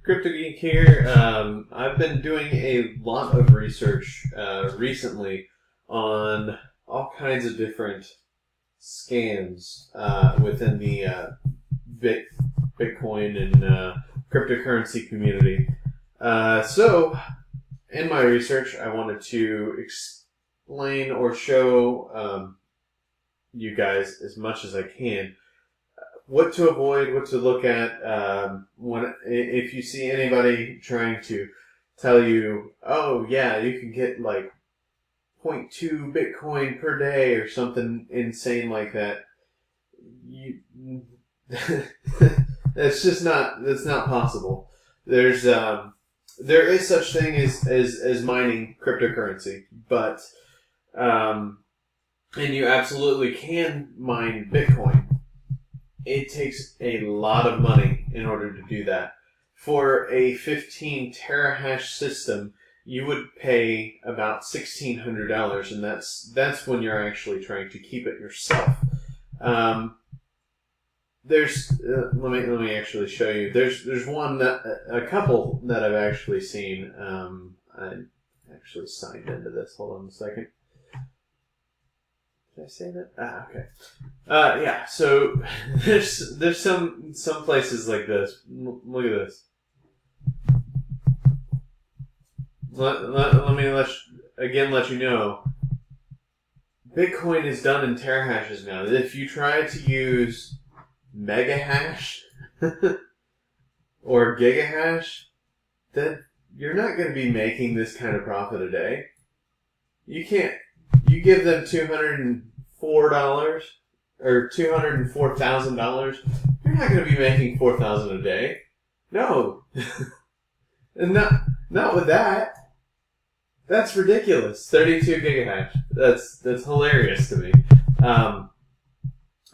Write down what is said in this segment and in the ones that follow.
CryptoGeek here. I've been doing a lot of research recently on all kinds of different scams within the Bitcoin and cryptocurrency community. So, in my research, I wanted to explain or show you guys as much as I can what to avoid, what to look at if you see anybody trying to tell you, oh yeah, you can get like 0.2 Bitcoin per day or something insane like that. That's not possible. There is such thing as mining cryptocurrency, but and you absolutely can mine Bitcoin. It takes a lot of money in order to do that. For a 15 terahash system, you would pay about $1,600, and that's when you're actually trying to keep it yourself. There's let me actually show you. There's a couple that I've actually seen. I actually signed into this. Hold on a second. Did I say that? Okay. Yeah. So there's some places like this. Look at this. Let me let you know. Bitcoin is done in terahashes now. If you try to use megahash or gigahash, then you're not going to be making this kind of profit a day. You can't. You give them $204 or $204,000. You're not going to be making $4,000 a day. No, and not with that. That's ridiculous. 32 gigahash. That's hilarious to me.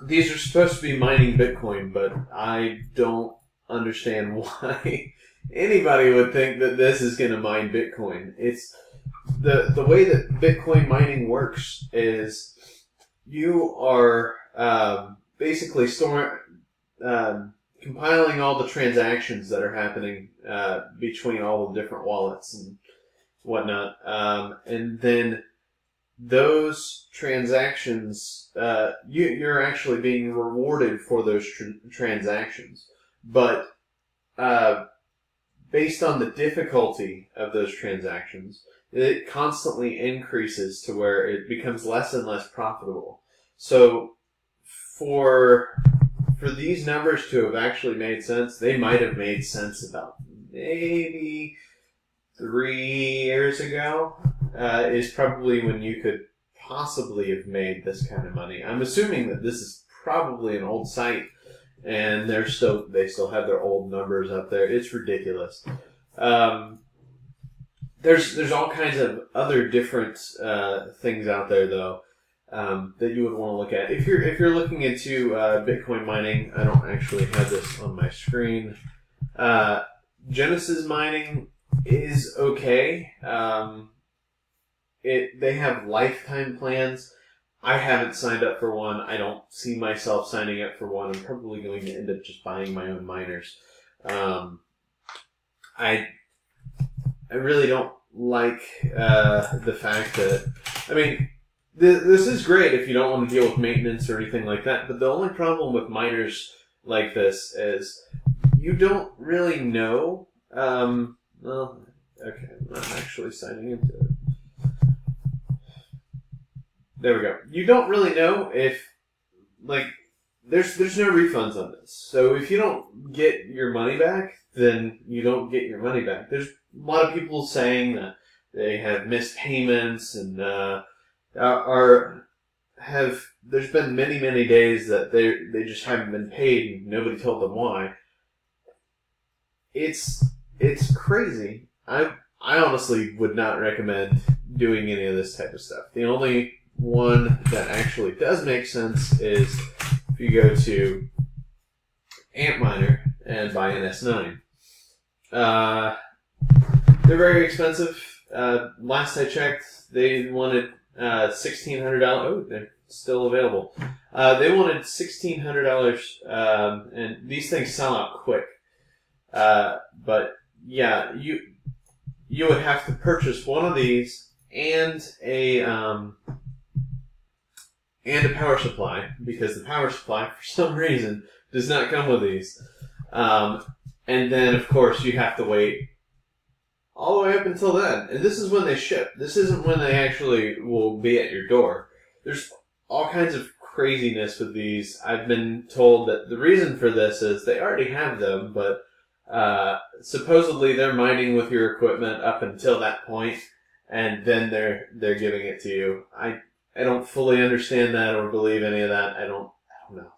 These are supposed to be mining Bitcoin, but I don't understand why anybody would think that this is going to mine Bitcoin. It's the way that Bitcoin mining works is you are basically compiling all the transactions that are happening between all the different wallets and whatnot, and then those transactions, you're actually being rewarded for those transactions, but based on the difficulty of those transactions, it constantly increases to where it becomes less and less profitable. So for these numbers to have actually made sense, they might have made sense about maybe 3 years ago, is probably when you could possibly have made this kind of money. I'm assuming that this is probably an old site, and they still have their old numbers up there. It's ridiculous. There's all kinds of other different things out there though that you would want to look at if you're looking into Bitcoin mining. I don't actually have this on my screen. Genesis mining is okay. They have lifetime plans. I haven't signed up for one. I don't see myself signing up for one. I'm probably going to end up just buying my own miners. I really don't like the fact that, I mean, this is great if you don't want to deal with maintenance or anything like that, but the only problem with miners like this is you don't really know. Well, okay, I'm not actually signing into it. There we go. You don't really know if, like, there's no refunds on this. So if you don't get your money back, then you don't get your money back. There's a lot of people saying that they have missed payments and there's been many days that they just haven't been paid and nobody told them why. It's crazy. I honestly would not recommend doing any of this type of stuff. The only one that actually does make sense is if you go to Antminer and buy an S9. They're very expensive. Last I checked, they wanted $1,600. Oh, they're still available. They wanted $1,600, and these things sell out quick. But yeah, you would have to purchase one of these and a power supply, because the power supply, for some reason, does not come with these. And then, of course, you have to wait all the way up until then. And this is when they ship. This isn't when they actually will be at your door. There's all kinds of craziness with these. I've been told that the reason for this is they already have them, but supposedly they're mining with your equipment up until that point, and then they're giving it to you. I don't fully understand that or believe any of that. I don't know.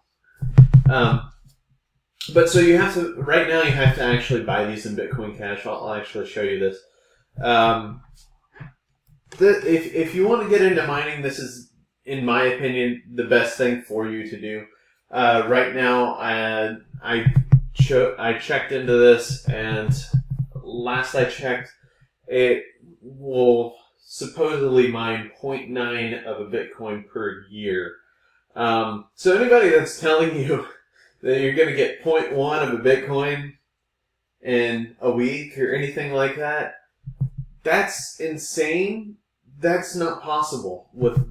But so you have to, right now you have to actually buy these in Bitcoin Cash. I'll actually show you this. If you want to get into mining, this is, in my opinion, the best thing for you to do. Right now, I checked into this, and last I checked, it will supposedly mine 0.9 of a Bitcoin per year. So anybody that's telling you that you're going to get 0.1 of a Bitcoin in a week or anything like that, that's insane. That's not possible with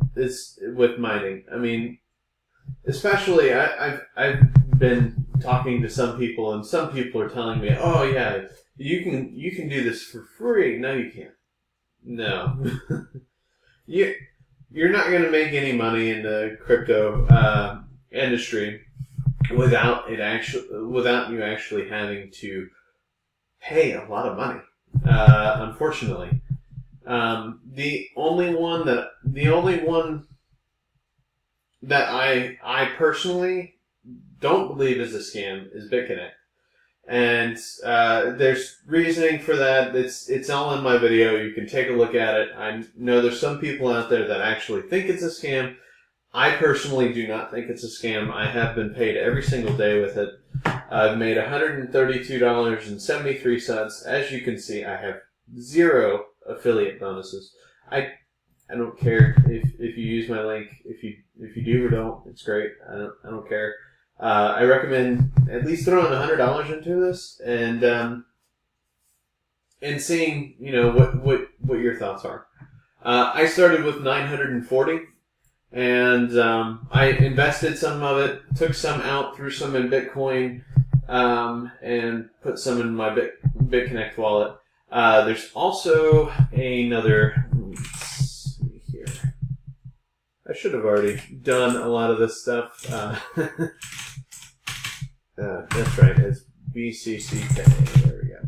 mining. I mean, especially I've been talking to some people, and some people are telling me, "Oh yeah, you can do this for free." No, you can't. No, you're not going to make any money in the crypto industry without you actually having to pay a lot of money. Unfortunately, the only one that I personally don't believe is a scam is BitConnect. And there's reasoning for that. It's all in my video. You can take a look at it. I know there's some people out there that actually think it's a scam. I personally do not think it's a scam. I have been paid every single day with it. I've made $132.73. As you can see, I have 0 affiliate bonuses. I don't care if you use my link. If you do or don't, it's great. I don't care. I recommend at least throwing $100 into this and seeing what your thoughts are. I started with 940, and I invested some of it, took some out, threw some in Bitcoin, and put some in my BitConnect wallet. There's also another. Let's see here. I should have already done a lot of this stuff. That's right. It's BCCK. There we go.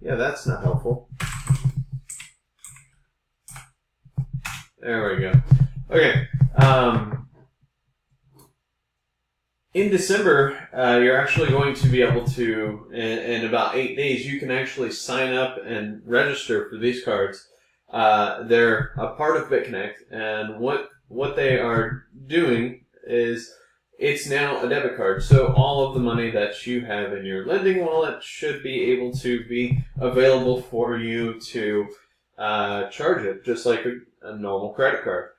Yeah, that's not helpful. There we go. Okay. In December, you're actually going to be able to, in about 8 days, you can actually sign up and register for these cards. They're a part of BitConnect, and what they are doing is it's now a debit card. So all of the money that you have in your lending wallet should be able to be available for you to charge it, just like a normal credit card.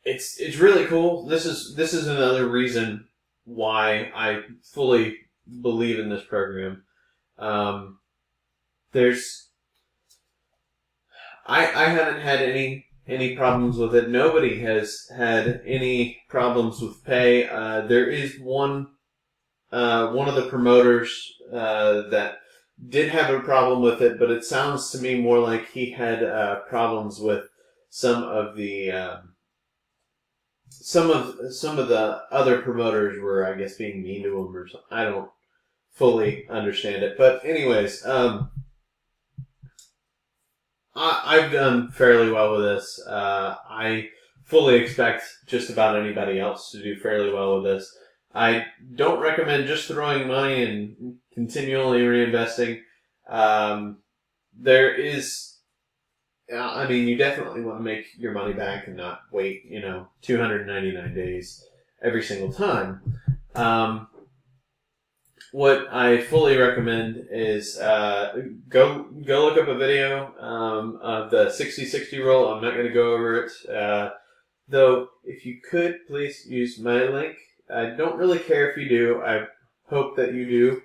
It's really cool. This is another reason why I fully believe in this program. I haven't had any problems with it. Nobody has had any problems with pay. There is one of the promoters that did have a problem with it, but it sounds to me more like he had problems with some of the other promoters were, I guess, being mean to him or something. I don't fully understand it, but anyways, I've done fairly well with this. I fully expect just about anybody else to do fairly well with this. I don't recommend just throwing money and continually reinvesting. You definitely want to make your money back and not wait, 299 days every single time. What I fully recommend is go look up a video of the 60/60 rule. I'm not going to go over it. Though, if you could, please use my link. I don't really care if you do. I hope that you do.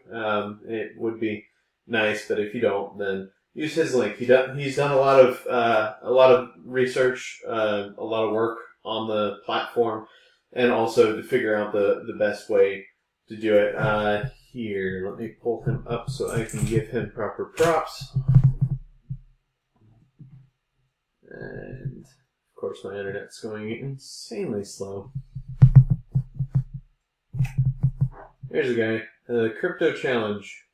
It would be nice, but if you don't, then use his link. He's done a lot of research, a lot of work on the platform, and also to figure out the best way to do it. Here, let me pull him up so I can give him proper props. And of course, my internet's going insanely slow. Here's a guy, the Crypto Challenge.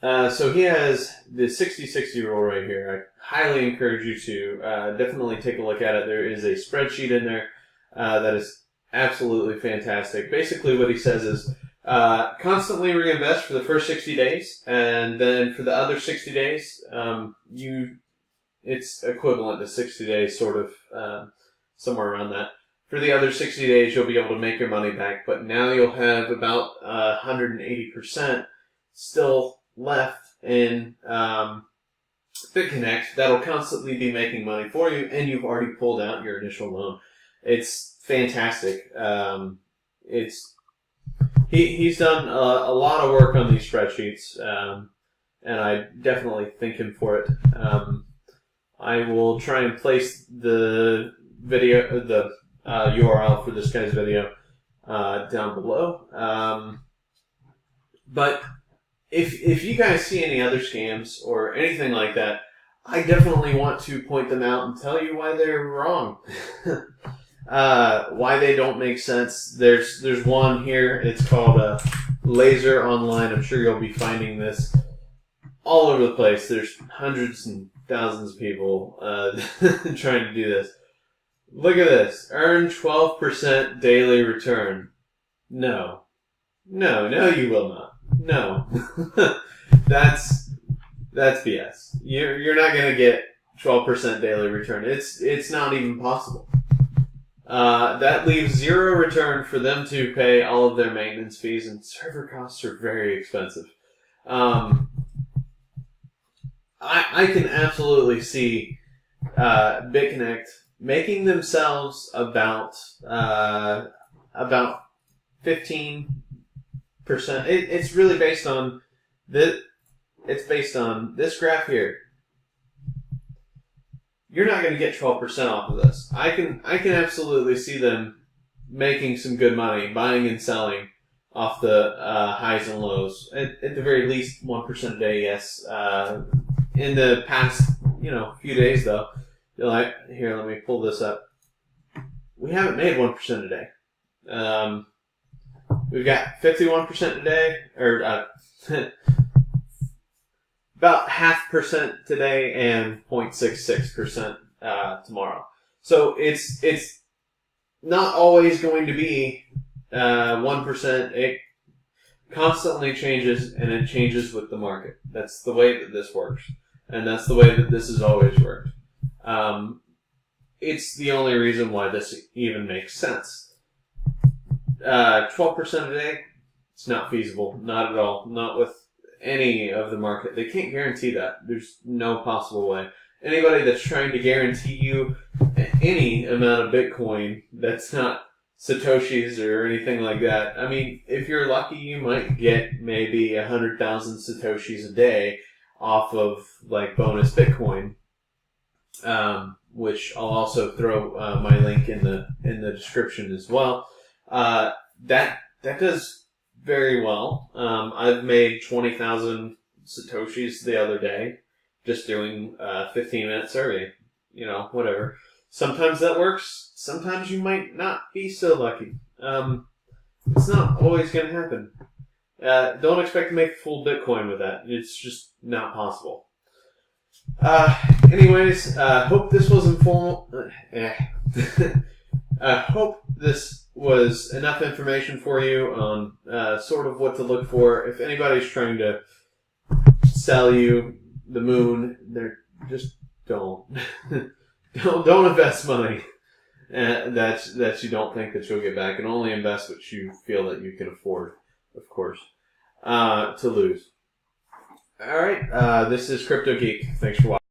So he has the 60-60 rule right here. I highly encourage you to definitely take a look at it. There is a spreadsheet in there that is absolutely fantastic. Basically what he says is constantly reinvest for the first 60 days, and then for the other 60 days, it's equivalent to 60 days, sort of somewhere around that. For the other 60 days, you'll be able to make your money back, but now you'll have about 180% still left in BitConnect that'll constantly be making money for you, and you've already pulled out your initial loan. It's fantastic. He's done a lot of work on these spreadsheets, and I definitely thank him for it. I will try and place the video, the URL for this guy's video down below. But if you guys see any other scams or anything like that, I definitely want to point them out and tell you why they're wrong. Why they don't make sense. There's one here. It's called Laser Online. I'm sure you'll be finding this all over the place. There's hundreds and thousands of people trying to do this. Look at this. Earn 12% daily return. No, you will not. No. That's BS. You're not going to get 12% daily return. It's not even possible. That leaves zero return for them to pay all of their maintenance fees, and server costs are very expensive. I can absolutely see BitConnect making themselves about 15%. It's really based on this. It's based on this graph here. You're not going to get 12% off of this. I can absolutely see them making some good money, buying and selling off the highs and lows. At the very least, 1% a day, yes. In the past, few days though, you're like, here, let me pull this up. We haven't made 1% a day. We've got 51% today, or about 0.5% today and 0.66% tomorrow. So it's not always going to be 1%. It constantly changes, and it changes with the market. That's the way that this works, and that's the way that this has always worked. It's the only reason why this even makes sense. 12% a day, it's not feasible. Not at all. Not with any of the market. They can't guarantee that. There's no possible way. Anybody that's trying to guarantee you any amount of Bitcoin that's not Satoshis or anything like that, I mean, if you're lucky, you might get maybe 100,000 Satoshis a day off of like bonus Bitcoin, which I'll also throw my link in the description as well. That does very well. I've made 20,000 Satoshis the other day just doing a 15-minute survey. Whatever. Sometimes that works. Sometimes you might not be so lucky. It's not always going to happen. Don't expect to make full Bitcoin with that. It's just not possible. Anyways, hope this was informal. Hope this was enough information for you on sort of what to look for. If anybody's trying to sell you the moon, they're just don't invest money that you don't think that you'll get back, and only invest what you feel that you can afford, of course, to lose. All right, this is Crypto Geek. Thanks for watching.